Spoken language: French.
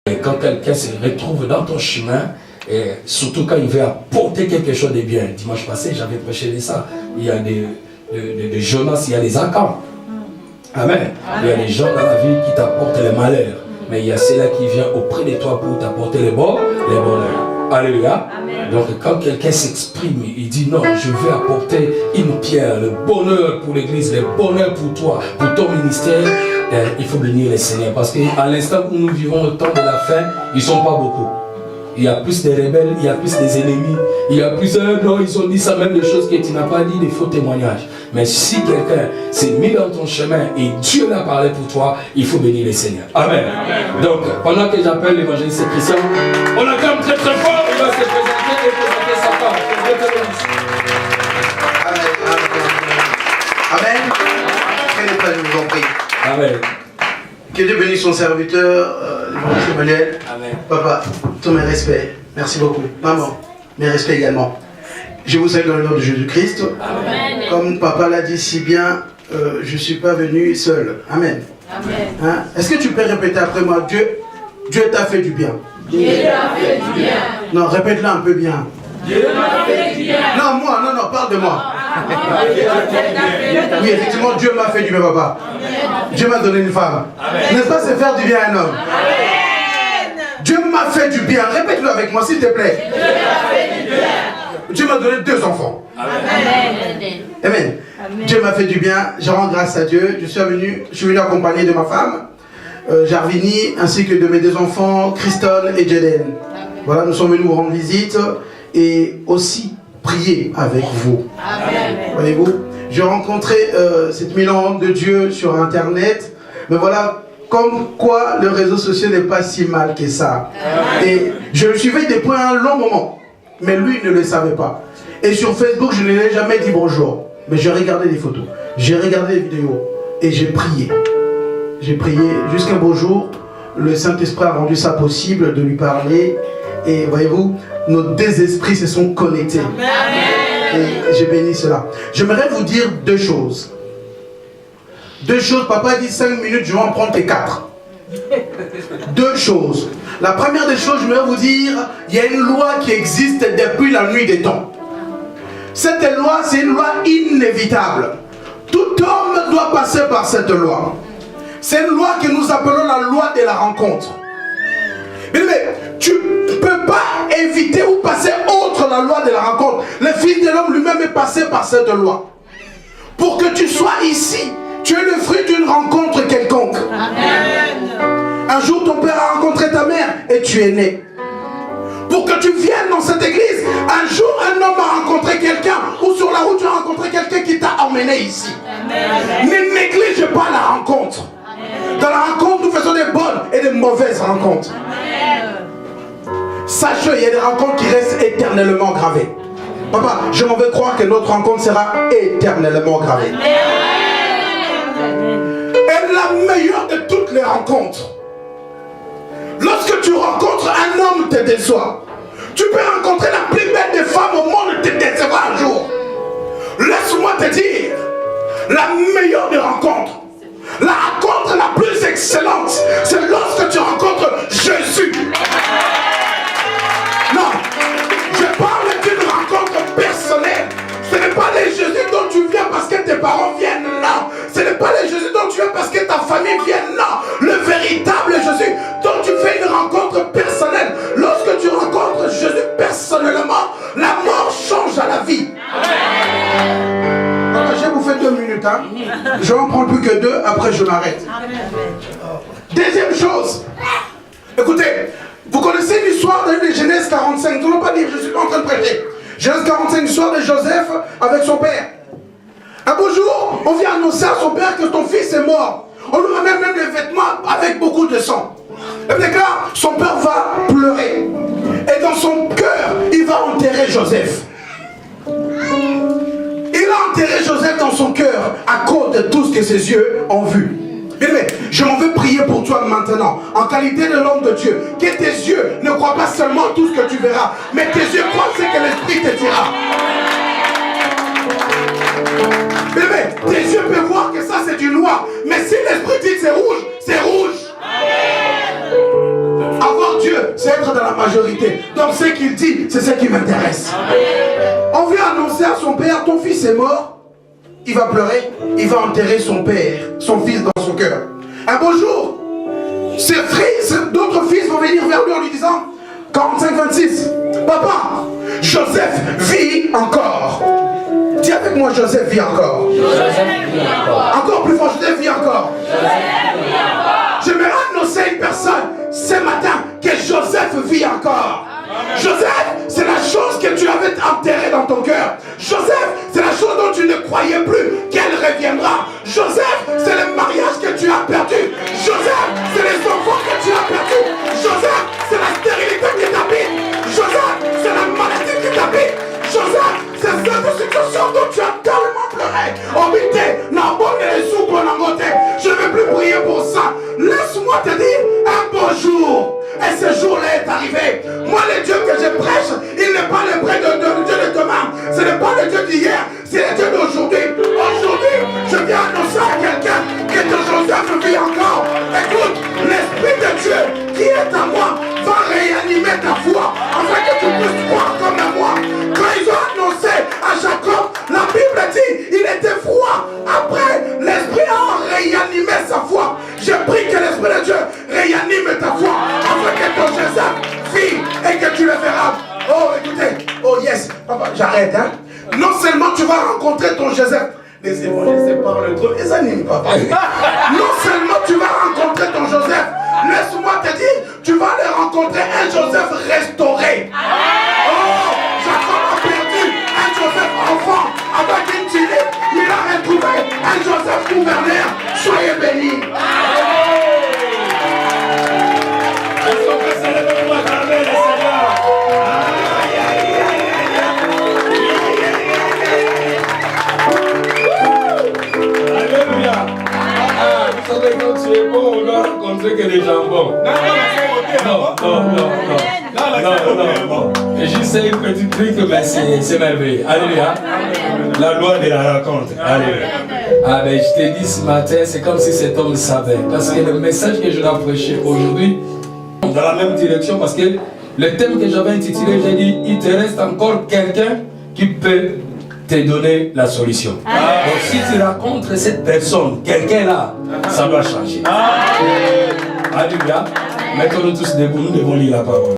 Et quand quelqu'un se retrouve dans ton chemin, et surtout quand il veut apporter quelque chose de bien. Dimanche passé, j'avais prêché de ça. Il y a des Jonas, il y a des Acans. Amen. Il y a des gens dans la vie qui t'apportent le malheur. Mais il y a ceux-là qui viennent auprès de toi pour t'apporter les bonheurs. Alléluia. Amen. Donc quand quelqu'un s'exprime, il dit non, je veux apporter une pierre, le bonheur pour l'église, le bonheur pour toi, pour ton ministère. Il faut bénir le Seigneur. Parce qu'à l'instant où nous vivons le temps de la fin, ils ne sont pas beaucoup. Il y a plus de rebelles, il y a plus des ennemis, il y a plus non, ils ont dit ça même des choses que tu n'as pas dit, des faux témoignages. Mais si quelqu'un s'est mis dans ton chemin et Dieu l'a parlé pour toi, il faut bénir le Seigneur. Amen. Amen. Donc, pendant que j'appelle l'évangéliste Christian, on l'acclame très très fort, il va se présenter et présenter sa femme. Amen. Que le Père nous en prie. Amen. Que Dieu bénisse son serviteur, l'évangéliste Emmanuel. Amen. Papa, tous mes respects. Merci beaucoup. Maman, mes respects également. Je vous salue dans le nom de Jésus-Christ. Amen. Comme papa l'a dit si bien, je ne suis pas venu seul. Amen. Amen. Hein? Est-ce que tu peux répéter après moi? Dieu t'a fait du bien. Dieu t'a fait du bien. Non, répète-le un peu bien. Dieu m'a fait du bien. Non, moi, non, parle de moi. Oui, effectivement, Dieu m'a fait du bien, papa. Dieu m'a donné une femme. N'est-ce pas, c'est faire du bien à un homme? Amen. Dieu m'a fait du bien. Répète-le avec moi, s'il te plaît. Dieu m'a fait du bien. Dieu m'a donné 2 enfants. Amen. Amen. Dieu m'a fait du bien. Je rends grâce à Dieu. Je suis venu accompagné de ma femme, Jarvini, ainsi que de mes 2 enfants, Christone et Jeden. Voilà, nous sommes venus vous rendre visite et aussi prier avec vous. Amen. Voyez-vous, j'ai rencontré cette milante de Dieu sur Internet, mais voilà, comme quoi le réseau social n'est pas si mal que ça. Amen. Et je le suivais depuis un long moment, mais lui ne le savait pas. Et sur Facebook, je ne lui ai jamais dit bonjour, mais j'ai regardé les photos, j'ai regardé les vidéos et j'ai prié. J'ai prié jusqu'un beau jour, le Saint-Esprit a rendu ça possible de lui parler. Et voyez-vous, nos 2 esprits se sont connectés. Amen. Et j'ai béni cela. J'aimerais vous dire 2 choses. 2 choses, papa a dit 5 minutes, je vais en prendre que 4. 2 choses. La première des choses, je voudrais vous dire, il y a une loi qui existe depuis la nuit des temps. Cette loi, c'est une loi inévitable. Tout homme doit passer par cette loi. C'est une loi que nous appelons la loi de la rencontre. Mais tu ne peux pas éviter ou passer outre la loi de la rencontre. Le Fils de l'homme lui-même est passé par cette loi. Pour que tu sois ici, tu es le fruit d'une rencontre quelconque. Amen. Un jour, ton père a rencontré ta mère et tu es né. Pour que tu viennes dans cette église, un jour, un homme a rencontré quelqu'un, ou sur la route, tu as rencontré quelqu'un qui t'a emmené ici. Amen. Ne néglige pas la rencontre. Dans la rencontre, nous faisons des bonnes et des mauvaises rencontres. Sache, il y a des rencontres qui restent éternellement gravées. Papa, je m'en veux croire que notre rencontre sera éternellement gravée. Et la meilleure de toutes les rencontres, lorsque tu rencontres un homme te déçoit, tu peux rencontrer la plus belle des femmes au monde te décevra un jour. Laisse-moi te dire, la meilleure des rencontres, la rencontre la plus excellente, c'est lorsque tu rencontres Jésus. Non, je parle d'une rencontre personnelle. Ce n'est pas les Jésus dont tu viens parce que tes parents viennent, non. Ce n'est pas les Jésus dont tu viens parce que ta famille vient, non. Le véritable Jésus dont tu fais une rencontre personnelle. Lorsque tu rencontres Jésus personnellement, la mort change à la vie. Alors, je vais vous faire 2 minutes, hein. Je vais en prendre plus que 2, après je m'arrête. Deuxième chose, écoutez, vous connaissez l'histoire de Genèse 45, nous n'allons pas dire, je suis pas en train de prêcher. Genèse 45, l'histoire de Joseph avec son père. Un beau jour, on vient annoncer à son père que ton fils est mort. On lui ramène même des vêtements avec beaucoup de sang. Et bien là, son père va pleurer. Et dans son cœur, il va enterrer Joseph. Il a enterré Joseph dans son cœur à cause de tout ce que ses yeux ont vu. Bien aimé, je m'en veux prier pour toi maintenant, en qualité de l'homme de Dieu, que tes yeux ne croient pas seulement tout ce que tu verras, mais tes yeux croient ce que l'Esprit te dira. Bien aimé, tes yeux peuvent voir que ça c'est du noir, mais si l'Esprit dit que c'est rouge, c'est rouge. Avoir c'est être dans la majorité. Donc ce qu'il dit, c'est ce qui m'intéresse. On vient annoncer à son père, ton fils est mort. Il va pleurer, il va enterrer son père, son fils dans son cœur. Un beau jour, d'autres fils vont venir vers lui en lui disant, 45-26, papa, Joseph vit encore. Dis avec moi, Joseph vit encore. Encore plus fort, Joseph vit encore. J'aimerais annoncer à une personne ce matin que Joseph vit encore. Joseph, c'est la chose que tu avais enterrée dans ton cœur. Joseph, c'est la chose dont tu ne croyais plus qu'elle reviendra. Joseph, c'est le mariage que tu as perdu. Joseph, c'est les enfants que tu as perdus. Joseph, c'est la stérilité qui t'habite. Joseph, c'est la maladie qui t'habite. Joseph, c'est cette situation dont tu as tellement pleuré. Obité, n'abonne les sous pour l'angoté. Je ne vais plus prier pour ça. Laisse-moi te dire un beau jour. Et ce jour-là est arrivé. Moi, le Dieu que je prêche, il n'est pas le Dieu de demain. Ce n'est pas le Dieu d'hier, c'est le Dieu d'aujourd'hui. Aujourd'hui, je viens annoncer à quelqu'un que ton Joseph vit encore. Écoute, l'Esprit de Dieu qui est à moi va réanimer ta foi afin que tu puisses croire comme à moi. Quand ils ont annoncé à Jacob, la Bible dit, il était froid. Après, l'Esprit a réanimé sa foi. Je prie que l'Esprit de Dieu réanime ta foi afin que ton Joseph vit et que tu le verras. Oh, écoutez, oh yes, papa, j'arrête, hein. Non seulement tu vas rencontrer ton Joseph, les évangélistes parlent trop, les animes, papa. Non seulement tu vas rencontrer ton Joseph, laisse-moi te dire, tu vas aller rencontrer un Joseph restauré. Oh, Jacob a perdu un Joseph enfant avec une tulipe, il a retrouvé un Joseph gouverneur. Soyez bénis. Quand tu es bon, on doit rencontrer que des jambons. Non. Et juste un petit truc, mais c'est merveilleux. Alléluia. La loi de la rencontre. Alléluia. Ah ben je t'ai dit ce matin, c'est comme si cet homme savait. Parce que le message que je dois prêcher aujourd'hui, dans la même direction, parce que le thème que j'avais intitulé, j'ai dit, il te reste encore quelqu'un qui peut te donner la solution. Donc si tu rencontres cette personne, quelqu'un là, ça doit changer. Alléluia. Mettons-nous tous debout, nous devons lire la parole.